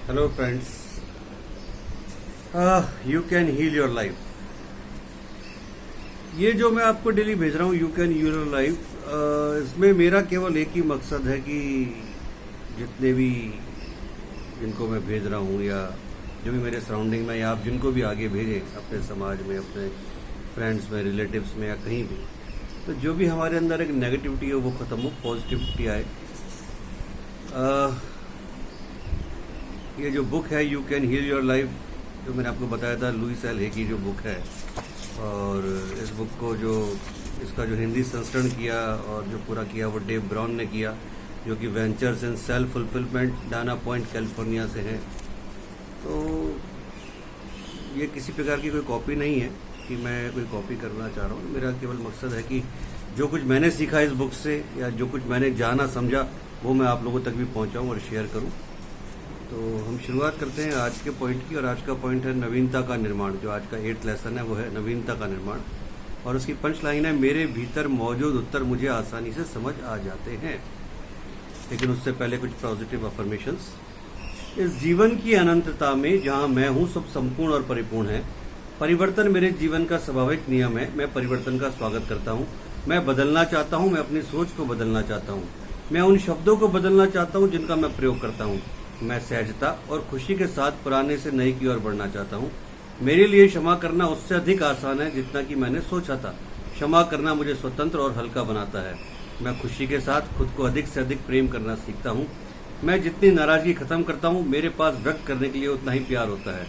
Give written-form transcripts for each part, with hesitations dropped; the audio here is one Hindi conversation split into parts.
Hello friends, you can heal your life. ये जो मैं आपको डेली भेज रहा हूँ, you can heal your life, इसमें मेरा केवल एक ही मकसद है कि जितने भी जिनको मैं भेज रहा हूँ या जो भी मेरे सराउंडिंग में या आप जिनको भी आगे भेजें अपने समाज में, अपने फ्रेंड्स में, रिलेटिव्स में या कहीं भी, तो जो भी हमारे अंदर एक नेगेटिविटी है वो ख़त्म हो, पॉजिटिविटी आए। ये जो बुक है you can heal your life, जो मैंने आपको बताया था, लुइस एल हे की जो बुक है, और इस बुक को जो इसका जो हिंदी संस्करण किया और जो पूरा किया वो डेव ब्राउन ने किया, जो कि ventures in self fulfilment, Dana point California से है। तो ये किसी प्रकार की कोई कॉपी नहीं है कि मैं कोई कॉपी करना चाह रहा हूँ। मेरा केवल मकसद है कि जो कुछ मैंने सीखा इस बुक से या जो कुछ मैंने जाना समझा वो मैं आप लोगों तक भी पहुँचाऊँ और शेयर करूँ। तो हम शुरुआत करते हैं आज के पॉइंट की, और आज का पॉइंट है नवीनता का निर्माण। जो आज का 8th लेसन है वो है नवीनता का निर्माण, और उसकी पंच लाइन है, मेरे भीतर मौजूद उत्तर मुझे आसानी से समझ आ जाते हैं। लेकिन उससे पहले कुछ पॉजिटिव अफर्मेशंस। इस जीवन की अनंतता में जहां मैं हूं सब संपूर्ण और परिपूर्ण है। परिवर्तन मेरे जीवन का स्वाभाविक नियम है। मैं परिवर्तन का स्वागत करता हूं। मैं बदलना चाहता हूं। मैं अपनी सोच को बदलना चाहता हूं। मैं उन शब्दों को बदलना चाहता हूं जिनका मैं प्रयोग करता हूं। मैं सहजता और खुशी के साथ पुराने से नए की ओर बढ़ना चाहता हूं। मेरे लिए क्षमा करना उससे अधिक आसान है जितना कि मैंने सोचा था। क्षमा करना मुझे स्वतंत्र और हल्का बनाता है। मैं खुशी के साथ खुद को अधिक से अधिक प्रेम करना सीखता हूं। मैं जितनी नाराजगी खत्म करता हूं, मेरे पास व्यक्त करने के लिए उतना ही प्यार होता है।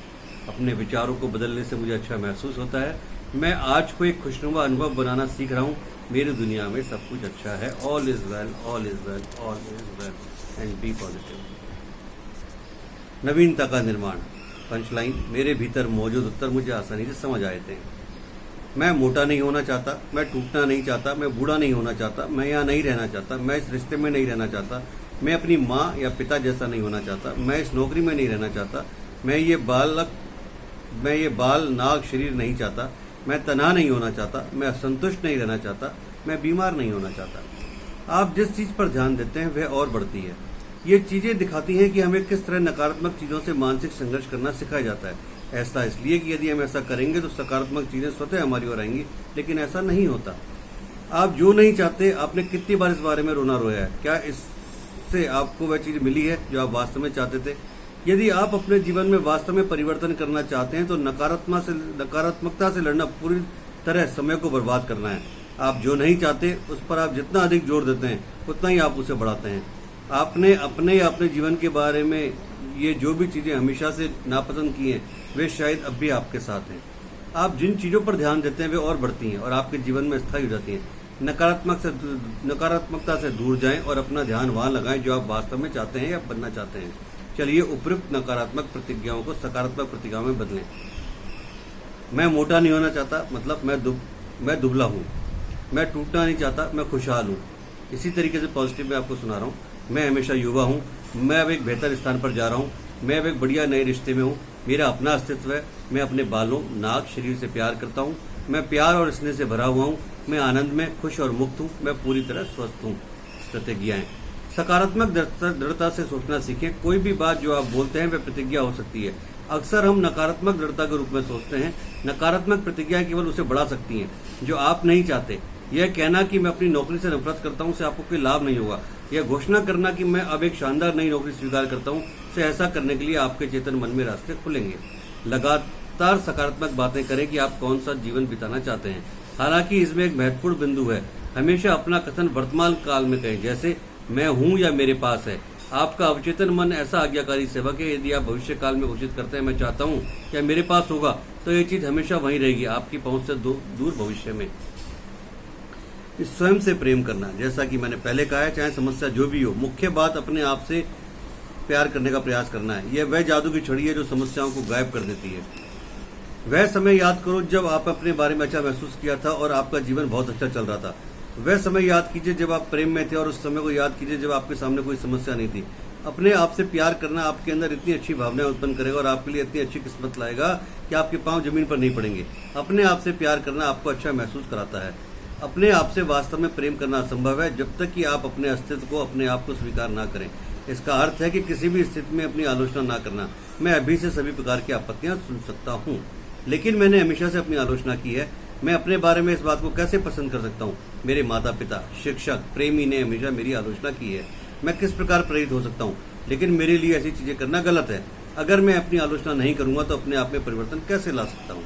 अपने विचारों को बदलने से मुझे अच्छा महसूस होता है। मैं आज को एक खुशनुमा अनुभव बनाना सीख रहा हूं। मेरी दुनिया में सब कुछ अच्छा है। All is well, all is well, all is well, and be positive. नवीनता का निर्माण। पंचलाइन, मेरे भीतर मौजूद उत्तर मुझे आसानी से समझ आए थे। मैं मोटा नहीं होना चाहता। मैं टूटना नहीं चाहता। मैं बूढ़ा नहीं होना चाहता। मैं यहाँ नहीं रहना चाहता। मैं इस रिश्ते में नहीं रहना चाहता। मैं अपनी माँ या पिता जैसा नहीं होना चाहता। मैं इस नौकरी में नहीं रहना चाहता। मैं ये बाल नाग शरीर नहीं चाहता। मैं तन्हा नहीं होना चाहता। मैं असंतुष्ट नहीं रहना चाहता। मैं बीमार नहीं होना चाहता। आप जिस चीज पर ध्यान देते हैं वह और बढ़ती है। ये चीजें दिखाती हैं कि हमें किस तरह नकारात्मक चीजों से मानसिक संघर्ष करना सिखाया जाता है। ऐसा इसलिए कि यदि हम ऐसा करेंगे तो सकारात्मक चीजें स्वतः हमारी ओर आएंगी, लेकिन ऐसा नहीं होता। आप जो नहीं चाहते, आपने कितनी बार इस बारे में रोना रोया है? क्या इससे आपको वह चीज मिली है जो आप वास्तव में चाहते थे? यदि आप अपने जीवन में वास्तव में परिवर्तन करना चाहते हैं तो नकारात्मकता से लड़ना पूरी तरह समय को बर्बाद करना है। आप जो नहीं चाहते उस पर आप जितना अधिक जोर देते हैं उतना ही आप उसे बढ़ाते हैं। आपने अपने या अपने जीवन के बारे में ये जो भी चीजें हमेशा से नापसंद की हैं वे शायद अब भी आपके साथ हैं। आप जिन चीजों पर ध्यान देते हैं वे और बढ़ती हैं और आपके जीवन में स्थायी हो जाती हैं। नकारात्मकता से दूर जाएं और अपना ध्यान वहां लगाएं जो आप वास्तव में चाहते हैं या बनना चाहते हैं। चलिए उपयुक्त नकारात्मक प्रतिज्ञाओं को सकारात्मक प्रतिज्ञाओं में बदलें। मैं मोटा नहीं होना चाहता, मतलब मैं दुबला हूँ। मैं टूटना नहीं चाहता, मैं खुशहाल हूँ। इसी तरीके से पॉजिटिव मैं आपको सुना रहा हूँ। मैं हमेशा युवा हूँ। मैं अब एक बेहतर स्थान पर जा रहा हूँ। मैं अब एक बढ़िया नए रिश्ते में हूँ। मेरा अपना अस्तित्व है। मैं अपने बालों, नाक, शरीर से प्यार करता हूँ। मैं प्यार और स्नेह से भरा हुआ हूँ। मैं आनंद में खुश और मुक्त हूँ। मैं पूरी तरह स्वस्थ हूँ। प्रतिज्ञाएं। सकारात्मक दृढ़ता से सोचना सीखें। कोई भी बात जो आप बोलते हैं वह प्रतिज्ञा हो सकती है। अक्सर हम नकारात्मक दृढ़ता के रूप में सोचते हैं। नकारात्मक प्रतिज्ञाएं केवल उसे बढ़ा सकती हैं जो आप नहीं चाहते। यह कहना कि मैं अपनी नौकरी से नफरत करता हूं, उससे आपको कोई लाभ नहीं होगा। यह घोषणा करना कि मैं अब एक शानदार नई नौकरी स्वीकार करता हूं, से ऐसा करने के लिए आपके चेतन मन में रास्ते खुलेंगे। लगातार सकारात्मक बातें करें कि आप कौन सा जीवन बिताना चाहते हैं। हालांकि इसमें एक महत्वपूर्ण बिंदु है। हमेशा अपना कथन वर्तमान काल में कहें, जैसे मैं हूं या मेरे पास है। आपका अवचेतन मन ऐसा आज्ञाकारी सेवक है। यदि आप भविष्य काल में घोषित करते हैं मैं चाहता हूं या मेरे पास होगा, तो ये चीज हमेशा वहीं रहेगी, आपकी पहुंच से दूर भविष्य में। स्वयं से प्रेम करना, जैसा कि मैंने पहले कहा है, चाहे समस्या जो भी हो, मुख्य बात अपने आप से प्यार करने का प्रयास करना है। यह वह जादू की छड़ी है जो समस्याओं को गायब कर देती है। वह समय याद करो जब आप अपने बारे में अच्छा महसूस किया था और आपका जीवन बहुत अच्छा चल रहा था। वह समय याद कीजिए जब आप प्रेम में थे, और उस समय को याद कीजिए जब आपके सामने कोई समस्या नहीं थी। अपने आप से प्यार करना आपके अंदर इतनी अच्छी भावनाएं उत्पन्न करेगा और आपके लिए इतनी अच्छी किस्मत लाएगा कि आपके पांव जमीन पर नहीं पड़ेंगे। अपने आप से प्यार करना आपको अच्छा महसूस कराता है। अपने आप से वास्तव में प्रेम करना असंभव है जब तक कि आप अपने अस्तित्व को, अपने आप को स्वीकार ना करें। इसका अर्थ है कि किसी भी स्थिति में अपनी आलोचना ना करना। मैं अभी से सभी प्रकार की आपत्तियां सुन सकता हूँ, लेकिन मैंने हमेशा से अपनी आलोचना की है। मैं अपने बारे में इस बात को कैसे पसंद कर सकता हूँ? मेरे माता पिता, शिक्षक, प्रेमी ने हमेशा मेरी आलोचना की है। मैं किस प्रकार प्रेरित हो सकता हूँ? लेकिन मेरे लिए ऐसी चीजें करना गलत है। अगर मैं अपनी आलोचना नहीं करूंगा तो अपने आप में परिवर्तन कैसे ला सकता हूँ?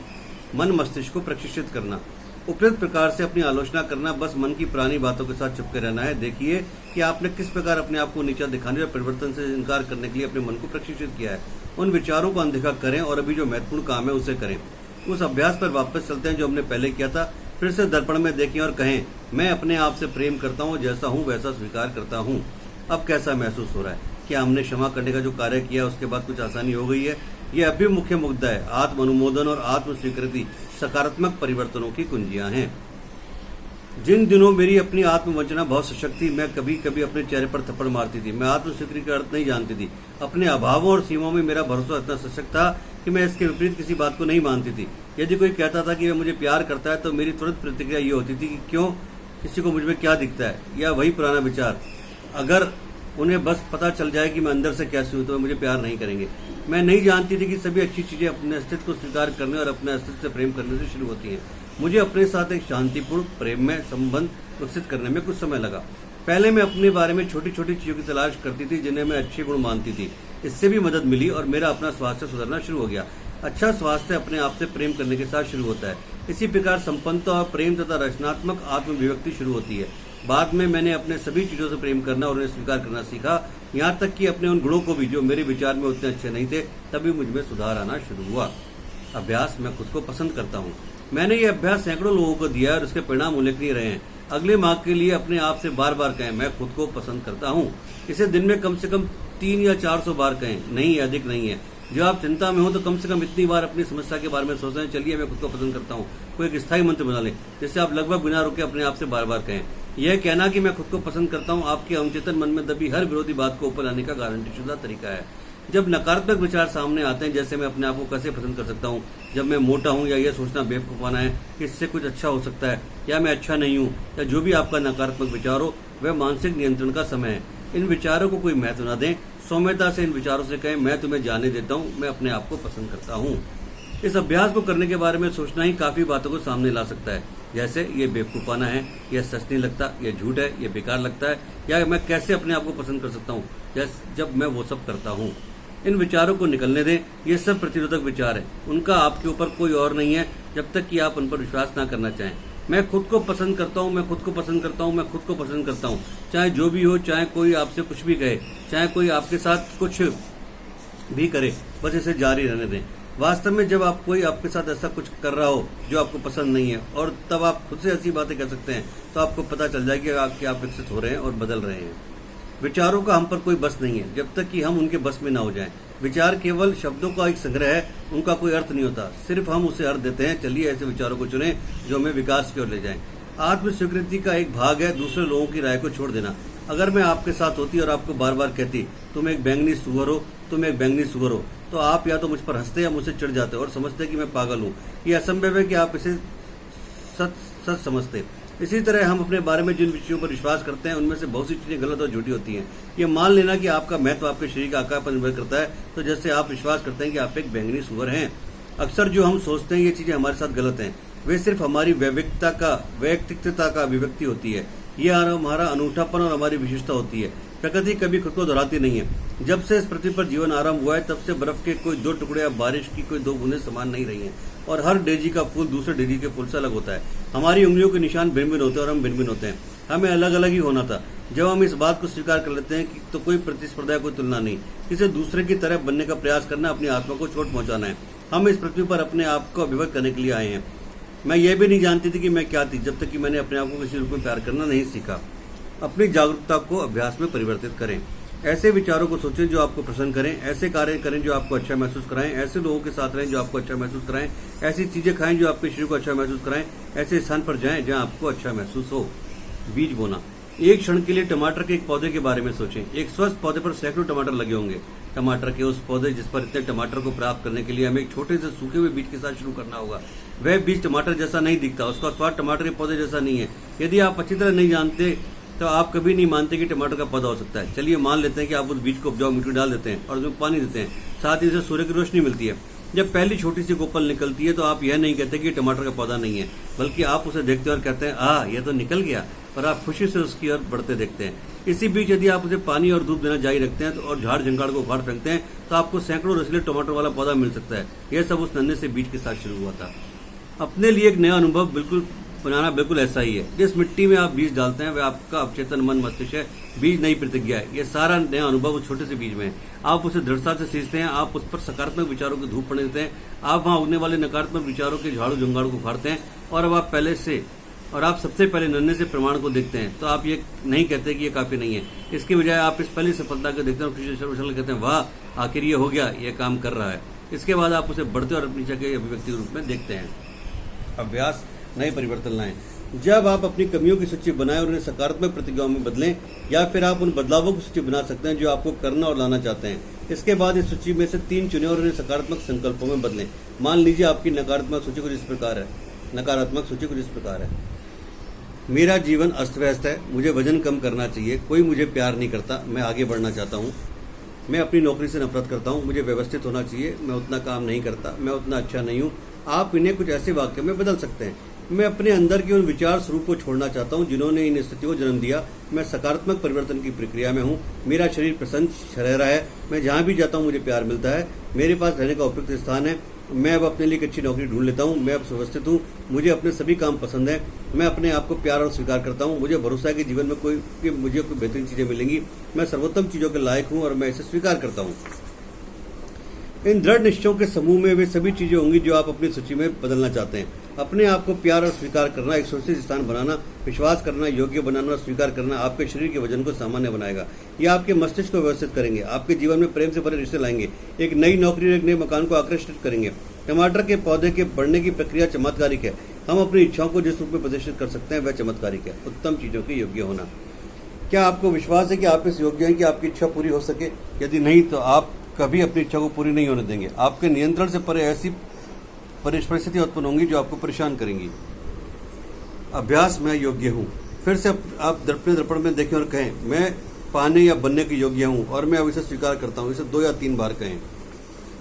मन मस्तिष्क को प्रशिक्षित करना। उपयुक्त प्रकार से अपनी आलोचना करना बस मन की पुरानी बातों के साथ चिपके रहना है। देखिए कि आपने किस प्रकार अपने आप को नीचा दिखाने और परिवर्तन से इनकार करने के लिए अपने मन को प्रशिक्षित किया है। उन विचारों को अनदेखा करें और अभी जो महत्वपूर्ण काम है उसे करें। उस अभ्यास पर वापस चलते हैं जो हमने पहले किया था। फिर से दर्पण में देखें और कहें, मैं अपने आप से प्रेम करता हूँ, जैसा हूँ वैसा स्वीकार करता हूँ। अब कैसा महसूस हो रहा है? क्या हमने क्षमा करने का जो कार्य किया उसके बाद कुछ आसानी हो गई है? यह अभी मुख्य मुद्दा है। आत्म अनुमोदन और आत्म स्वीकृति सकारात्मक परिवर्तनों की कुंजियां हैं। जिन दिनों मेरी अपनी आत्मवंचना बहुत सशक्त थी, मैं कभी कभी अपने चेहरे पर थप्पड़ मारती थी। मैं आत्म स्वीकृति का अर्थ नहीं जानती थी। अपने अभावों और सीमाओं में मेरा भरोसा इतना सशक्त था कि मैं इसके विपरीत किसी बात को नहीं मानती थी। यदि कोई कहता था कि वह मुझे प्यार करता है तो मेरी तुरंत प्रतिक्रिया ये होती थी कि क्यों, किसी को मुझ में क्या दिखता है? या वही पुराना विचार, अगर उन्हें बस पता चल जाए कि मैं अंदर से कैसी हूं तो वे मुझे प्यार नहीं करेंगे। मैं नहीं जानती थी कि सभी अच्छी चीजें अपने अस्तित्व को स्वीकार करने और अपने अस्तित्व से प्रेम करने से शुरू होती हैं। मुझे अपने साथ एक शांतिपूर्ण प्रेममय संबंध विकसित करने में कुछ समय लगा। पहले मैं अपने बारे में छोटी छोटी चीजों की तलाश करती थी जिन्हें मैं अच्छे गुण मानती थी। इससे भी मदद मिली और मेरा अपना स्वास्थ्य सुधरना शुरू हो गया। अच्छा स्वास्थ्य अपने आप से प्रेम करने के साथ शुरू होता है। इसी प्रकार संपन्नता और प्रेम तथा रचनात्मक आत्मविभक्ति शुरू होती है। बाद में मैंने अपने सभी चीजों से प्रेम करना और उन्हें स्वीकार करना सीखा, यहाँ तक कि अपने उन गुणों को भी जो मेरे विचार में उतने अच्छे नहीं थे। तभी मुझ में सुधार आना शुरू हुआ। अभ्यास, मैं खुद को पसंद करता हूँ। मैंने ये अभ्यास सैकड़ों लोगों को दिया और उसके परिणाम उल्लेखनीय रहे हैं। अगले माह के लिए अपने आप से बार बार कहें, मैं खुद को पसंद करता हूँ। इसे दिन में कम से कम 300 या 400 बार कहें, नहीं अधिक नहीं है। जब आप चिंता में हो तो कम से कम इतनी बार अपनी समस्या के बारे में सोचें, चलिए मैं खुद को पसंद करता हूँ। कोई एक स्थायी मंत्र बना लें जिससे आप लगभग बिना रुके अपने आप से बार बार कहें। यह कहना कि मैं खुद को पसंद करता हूँ आपके अवचेतन मन में दबी हर विरोधी बात को ऊपर लाने का गारंटीशुदा तरीका है। जब नकारात्मक विचार सामने आते हैं, जैसे मैं अपने आप को कैसे पसंद कर सकता हूँ, जब मैं मोटा हूँ, या यह सोचना बेवकूफाना है कि इससे कुछ अच्छा हो सकता है, या मैं अच्छा नहीं हूँ, या जो भी आपका नकारात्मक विचार हो, वह मानसिक नियंत्रण का समय है। इन विचारों को कोई महत्व न दें। सौम्यता से इन विचारों से कहें, मैं तुम्हें जाने देता हूँ, मैं अपने आप को पसंद करता हूँ। इस अभ्यास को करने के बारे में सोचना ही काफी बातों को सामने ला सकता है, जैसे ये बेवकूफाना है, यह सच नहीं लगता, यह झूठ है, यह बेकार लगता है, या मैं कैसे अपने आप को पसंद कर सकता हूँ जब मैं वो सब करता हूँ। इन विचारों को निकलने दें। ये सब प्रतिरोधक विचार है, उनका आपके ऊपर कोई और नहीं है जब तक कि आप उन पर विश्वास ना करना चाहें। मैं खुद को पसंद करता हूँ, मैं खुद को पसंद करता हूँ, मैं खुद को पसंद करता हूँ। चाहे जो भी हो, चाहे कोई आपसे कुछ भी कहे, चाहे कोई आपके साथ कुछ भी करे, बस इसे जारी रहने दें। वास्तव में जब आप कोई आपके साथ ऐसा कुछ कर रहा हो जो आपको पसंद नहीं है और तब आप खुद से ऐसी बातें कह सकते हैं, तो आपको पता चल जाएगा कि आप विकसित हो रहे हैं और बदल रहे हैं। विचारों का हम पर कोई बस नहीं है जब तक कि हम उनके बस में ना हो जाएं। विचार केवल शब्दों का एक संग्रह है, उनका कोई अर्थ नहीं होता, सिर्फ हम उसे अर्थ देते हैं। चलिए ऐसे विचारों को चुनें जो हमें विकास की ओर ले जाएं। आत्म स्वीकृति का एक भाग है दूसरे लोगों की राय को छोड़ देना। अगर मैं आपके साथ होती और आपको बार बार कहती तुम एक बैंगनी सुअर हो, तुम एक बैंगनी सुअर हो, तो आप या तो मुझ पर हंसते या मुझसे चिढ़ जाते और समझते कि मैं पागल हूँ। ये असंभव है कि आप इसे सच समझते। इसी तरह हम अपने बारे में जिन विषयों पर विश्वास करते हैं उनमें से बहुत सी चीजें गलत और झूठी होती हैं। ये मान लेना कि आपका महत्व आपके शरीर का आकार पर निर्भर करता है, तो जैसे आप विश्वास करते हैं कि आप एक बैंगनी सुअर हैं। अक्सर जो हम सोचते हैं ये चीजें हमारे साथ गलत हैं, वे सिर्फ हमारी वैयक्तिकता का अभिव्यक्ति होती है। यह हमारा अनूठापन और हमारी विशेषता होती है। प्रकृति कभी खुद को दोहराती नहीं है। जब से इस पृथ्वी पर जीवन आरंभ हुआ है तब से बर्फ के कोई 2 टुकड़े या बारिश की कोई 2 बूंदें समान नहीं रही हैं, और हर डेजी का फूल दूसरे डेजी के फूल से अलग होता है। हमारी उंगलियों के निशान भिन्न भिन्न होते हैं और हम भिन्न भिन्न होते हैं। हमें अलग अलग ही होना था। जब हम इस बात को स्वीकार कर लेते हैं कि तो कोई प्रतिस्पर्धा, कोई तुलना नहीं, किसी दूसरे की तरह बनने का प्रयास करना अपनी आत्मा को चोट पहुंचाना है। हम इस पृथ्वी पर अपने आप को अभिव्यक्त करने के लिए आए हैं। मैं ये भी नहीं जानती थी कि मैं क्या थी जब तक कि मैंने अपने आप को किसी रूप में प्यार करना नहीं सीखा। अपनी जागरूकता को अभ्यास में परिवर्तित करें। ऐसे विचारों को सोचें जो आपको प्रसन्न करें, ऐसे कार्य करें जो आपको अच्छा महसूस कराएं, ऐसे लोगों के साथ रहें जो आपको अच्छा महसूस कराएं, ऐसी चीजें खाएं जो आपके शरीर को अच्छा महसूस कराएं, ऐसे स्थान पर जाएं जहां आपको अच्छा महसूस हो। बीज बोना। एक क्षण के लिए टमाटर के एक पौधे के बारे में सोचें। एक स्वस्थ पौधे पर सैकड़ों टमाटर लगे होंगे। टमाटर के उस पौधे जिस पर इतने टमाटर को प्राप्त करने के लिए हमें एक छोटे से सूखे हुए बीज के साथ शुरू करना होगा। वह बीज टमाटर जैसा नहीं दिखता, उसका स्वाद टमाटर के पौधे जैसा नहीं है। यदि आप अच्छी तरह नहीं जानते तो आप कभी नहीं मानते कि टमाटर का पौधा हो सकता है। चलिए मान लेते हैं कि आप उस बीज को उपजाऊ मिट्टी में डाल देते हैं और उसमें पानी देते हैं, साथ ही उसे सूर्य की रोशनी मिलती है। जब पहली छोटी सी कोपल निकलती है तो आप यह नहीं कहते कि टमाटर का पौधा नहीं है, बल्कि आप उसे देखते हैं और कहते हैं यह तो निकल गया, और आप खुशी से उसकी ओर बढ़ते देखते हैं। इसी बीच यदि आप उसे पानी और धूप देना जारी रखते हैं तो और झाड़ झंगाड़ को उखाड़ फेंकते हैं तो आपको सैकड़ों रसीले टमाटर वाला पौधा मिल सकता है। यह सब उस नन्हे से बीज के साथ शुरू हुआ था। अपने लिए एक नया अनुभव बनाना बिल्कुल ऐसा ही है। जिस मिट्टी में आप बीज डालते हैं वह आपका अवचेतन मन मस्तिष्क है, बीज नई प्रतिज्ञा है। यह सारा नया अनुभव उस छोटे से बीज में है। आप उसे दृढ़ता से सींचते हैं, आप उस पर सकारात्मक विचारों की धूप पड़ने देते हैं, आप वहां उगने वाले नकारात्मक विचारों के झाड़ू झंगाड़ को उखाड़ते हैं, और आप सबसे पहले नन्हे से प्रमाण को देखते हैं। तो आप ये नहीं कहते कि ये काफी नहीं है, इसके बजाय आप इस पहली सफलता को देखते हैं और खुशी कहते हैं, वाह आखिर ये हो गया, ये काम कर रहा है। इसके बाद आप उसे बढ़ते और अपनी के अभिव्यक्ति के रूप में देखते हैं। अभ्यास, नए परिवर्तन लाएं। जब आप अपनी कमियों की सूची बनाएं और उन्हें सकारात्मक प्रतिज्ञाओं में बदलें, या फिर आप उन बदलावों की सूची बना सकते हैं जो आपको करना और लाना चाहते हैं। इसके बाद इस सूची में से 3 चुनें और उन्हें सकारात्मक संकल्पों में बदलें। मान लीजिए आपकी नकारात्मक सूची कुछ इस प्रकार है। मेरा जीवन अस्त व्यस्त है, मुझे वजन कम करना चाहिए, कोई मुझे प्यार नहीं करता, मैं आगे बढ़ना चाहता हूँ, मैं अपनी नौकरी से नफरत करता हूँ, मुझे व्यवस्थित होना चाहिए, मैं उतना काम नहीं करता, मैं उतना अच्छा नहीं हूँ। आप इन्हें कुछ ऐसे वाक्य में बदल सकते हैं। मैं अपने अंदर के उन विचार स्वरूप को छोड़ना चाहता हूँ जिन्होंने इन स्थितियों को जन्म दिया। मैं सकारात्मक परिवर्तन की प्रक्रिया में हूँ, मेरा शरीर प्रसन्न रह रहा है, मैं जहाँ भी जाता हूँ मुझे प्यार मिलता है, मेरे पास रहने का उपयुक्त स्थान है, मैं अब अपने लिए एक अच्छी नौकरी ढूंढ लेता हूँ, मैं अब सुव्यवस्थित हूँ, मुझे अपने सभी काम पसंद है, मैं अपने आप को प्यार और स्वीकार करता हूँ, मुझे भरोसा है कि जीवन में मुझे कोई बेहतरीन चीजें मिलेंगी, मैं सर्वोत्तम चीजों के लायक हूँ और मैं इसे स्वीकार करता हूँ। इन दृढ़ निश्चयों के समूह में वे सभी चीजें होंगी जो आप अपनी सूची में बदलना चाहते हैं। अपने आप को प्यार और स्वीकार करना, एक सुरक्षित स्थान बनाना, विश्वास करना, योग्य बनाना और स्वीकार करना आपके शरीर के वजन को सामान्य बनाएगा। यह आपके मस्तिष्क को व्यवस्थित करेंगे, आपके जीवन में प्रेम से भरे रिश्ते लाएंगे, एक नई नौकरी और एक नए मकान को आकर्षित करेंगे। टमाटर के पौधे के बढ़ने की प्रक्रिया चमत्कारिक है। हम अपनी इच्छाओं को जिस रूप में प्रदर्शित कर सकते हैं वह चमत्कारिक है। उत्तम चीजों के योग्य होना। क्या आपको विश्वास है कि आप इस योग्य हैं कि आपकी इच्छा पूरी हो सके? यदि नहीं तो आप कभी अपनी इच्छा को पूरी नहीं होने देंगे। आपके नियंत्रण से परे ऐसी परिस्थितियां उत्पन्न होंगी जो आपको परेशान करेंगी। अभ्यास, मैं योग्य हूँ। फिर से आप दर्पण में देखें और कहें, मैं पाने या बनने के योग्य हूँ और मैं अब इसे स्वीकार करता हूँ। इसे 2 या 3 बार कहें।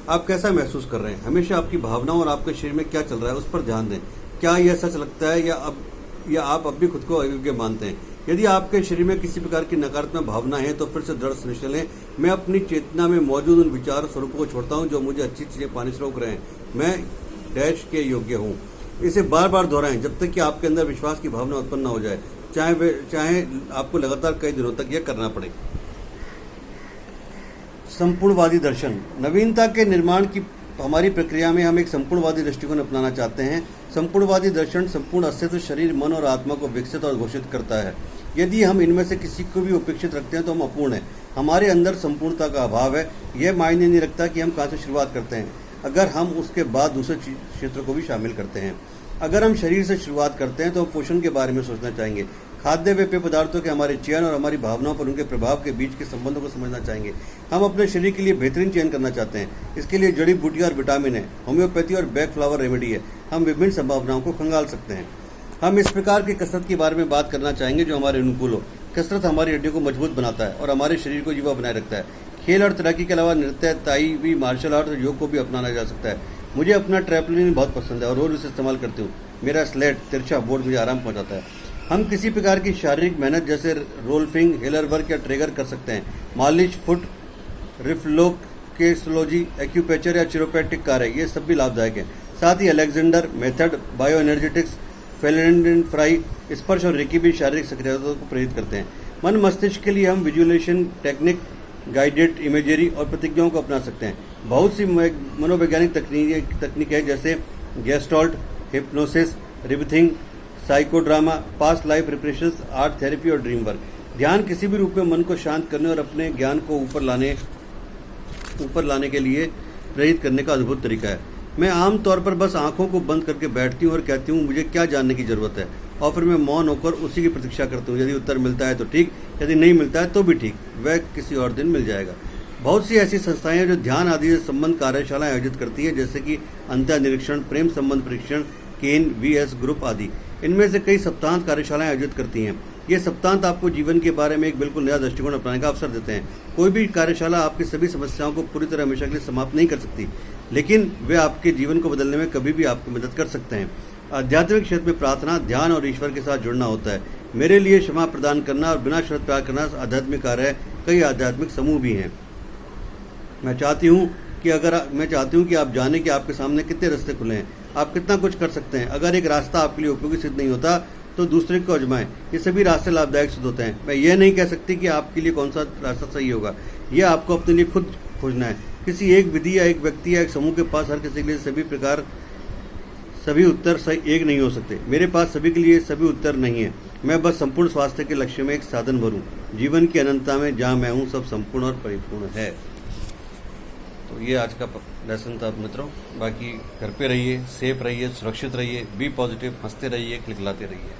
आप कैसा महसूस कर रहे हैं? हमेशा आपकी भावनाओं और आपके शरीर में क्या चल रहा है उस पर ध्यान दें। क्या यह सच लगता है या आप अब भी खुद को अयोग्य मानते हैं? यदि आपके शरीर में किसी प्रकार की नकारात्मक भावना है तो फिर से दृढ़ निश्चय लें, मैं अपनी चेतना में मौजूद उन विचार स्वरूपों को छोड़ता हूं जो मुझे अच्छी चीजें पाने से रोक रहे हैं। मैं डैश के योग्य हूं। इसे बार बार दोहराएं जब तक कि आपके अंदर विश्वास की भावना उत्पन्न न हो जाए, चाहे आपको लगातार कई दिनों तक यह करना पड़े। संपूर्णवादी दर्शन। नवीनता के निर्माण की हमारी प्रक्रिया में हम एक संपूर्णवादी दृष्टिकोण अपनाना चाहते हैं। संपूर्णवादी दर्शन संपूर्ण अस्तित्व, शरीर, मन और आत्मा को विकसित और घोषित करता है। यदि हम इनमें से किसी को भी उपेक्षित रखते हैं तो हम अपूर्ण हैं। हमारे अंदर संपूर्णता का अभाव है। यह मायने नहीं रखता कि हम कहाँ से शुरुआत करते हैं, अगर हम उसके बाद दूसरे क्षेत्र को भी शामिल करते हैं। अगर हम शरीर से शुरुआत करते हैं तो हम पोषण के बारे में सोचना चाहेंगे, खाद्य व पेय पदार्थों के हमारे चयन और हमारी भावनाओं पर उनके प्रभाव के बीच के संबंधों को समझना चाहेंगे। हम अपने शरीर के लिए बेहतरीन चयन करना चाहते हैं। इसके लिए जड़ी बूटियां और विटामिन है, होम्योपैथी और बैक फ्लावर रेमेडी है। हम विभिन्न संभावनाओं को खंगाल सकते हैं। हम इस प्रकार की कसरत के बारे में बात करना चाहेंगे जो हमारे अनुकूल हो। कसरत हमारी हड्डियों को मजबूत बनाता है और हमारे शरीर को युवा बनाए रखता है। खेल और तैराकी के अलावा नृत्य, ताई, मार्शल आर्ट और योग को भी अपनाना जा सकता है। मुझे अपना ट्रैपलिन बहुत पसंद है और रोज उसे इस्तेमाल करती हूँ। मेरा स्लेट तिरछा बोर्ड मुझे आराम पहुंचाता है। हम किसी प्रकार की शारीरिक मेहनत जैसे रोल्फिंग, हेलर वर्क या ट्रेगर कर सकते हैं। मालिश, फुट रिफ्लेक्सोलॉजी, एक्यूप्रेशर या चिरोप्रैक्टिक कार्य, ये सब भी लाभदायक है। साथ ही Alexander method, bio energetics, Feldenkrais, स्पर्श और रेकी भी शारीरिक सक्रियता को प्रेरित करते हैं। मन मस्तिष्क के लिए हम विजुअलाइजेशन टेक्निक, गाइडेड इमेजरी और प्रतिज्ञाओं को अपना सकते हैं। बहुत सी मनोवैज्ञानिक तकनीक है जैसे gestalt, hypnosis, rebirthing, psychodrama, past life regressions, art therapy और ड्रीम वर्क। ध्यान किसी भी रूप में मन को शांत करने और अपने ज्ञान को ऊपर लाने के लिए प्रेरित करने का अद्भुत तरीका है। मैं आमतौर पर बस आंखों को बंद करके बैठती हूँ और कहती हूँ मुझे क्या जानने की जरूरत है, और फिर मैं मौन होकर उसी की प्रतीक्षा करती हूँ। यदि उत्तर मिलता है तो ठीक, यदि नहीं मिलता है तो भी ठीक, वह किसी और दिन मिल जाएगा। बहुत सी ऐसी संस्थाएं हैं जो ध्यान आदि से संबंध कार्यशालाएं आयोजित करती है, जैसे कि अंतः निरीक्षण, प्रेम संबंध परीक्षण, केन, VS ग्रुप आदि। इनमें से कई सप्ताहांत कार्यशालाएं आयोजित करती हैं। ये सप्तांत आपको जीवन के बारे में एक बिल्कुल नया दृष्टिकोण अपनाने का अवसर देते हैं। कोई भी कार्यशाला आपकी सभी समस्याओं को पूरी तरह हमेशा के लिए समाप्त नहीं कर सकती, लेकिन वे आपके जीवन को बदलने में कभी भी आपकी मदद कर सकते हैं। आध्यात्मिक क्षेत्र में प्रार्थना, ध्यान और ईश्वर के साथ जुड़ना होता है। मेरे लिए क्षमा प्रदान करना और बिना शर्त प्यार करना आध्यात्मिक कार्य है। कई आध्यात्मिक समूह भी हैं। मैं चाहती हूँ कि आप जाने कि आपके सामने कितने रास्ते खुले हैं, आप कितना कुछ कर सकते हैं। अगर एक रास्ता आपके लिए उपयोगी सिद्ध नहीं होता तो दूसरे को आजमाएं। ये सभी रास्ते लाभदायक सिद्ध होते हैं। मैं ये नहीं कह सकती कि आपके लिए कौन सा रास्ता सही होगा, यह आपको अपने लिए खुद खोजना है। किसी एक विधि या एक व्यक्ति या एक समूह के पास हर किसी के लिए सभी उत्तर सही एक नहीं हो सकते। मेरे पास सभी के लिए सभी उत्तर नहीं है। मैं बस संपूर्ण स्वास्थ्य के लक्ष्य में एक साधन भरूं। जीवन की अनंतता में जहां मैं हूं सब संपूर्ण और परिपूर्ण है। तो ये आज का लेसन था मित्रों। बाकी घर पे रहिए, सेफ रहिए, सुरक्षित रहिए, बी पॉजिटिव, हंसते रहिए, खिलखिलाते रहिए।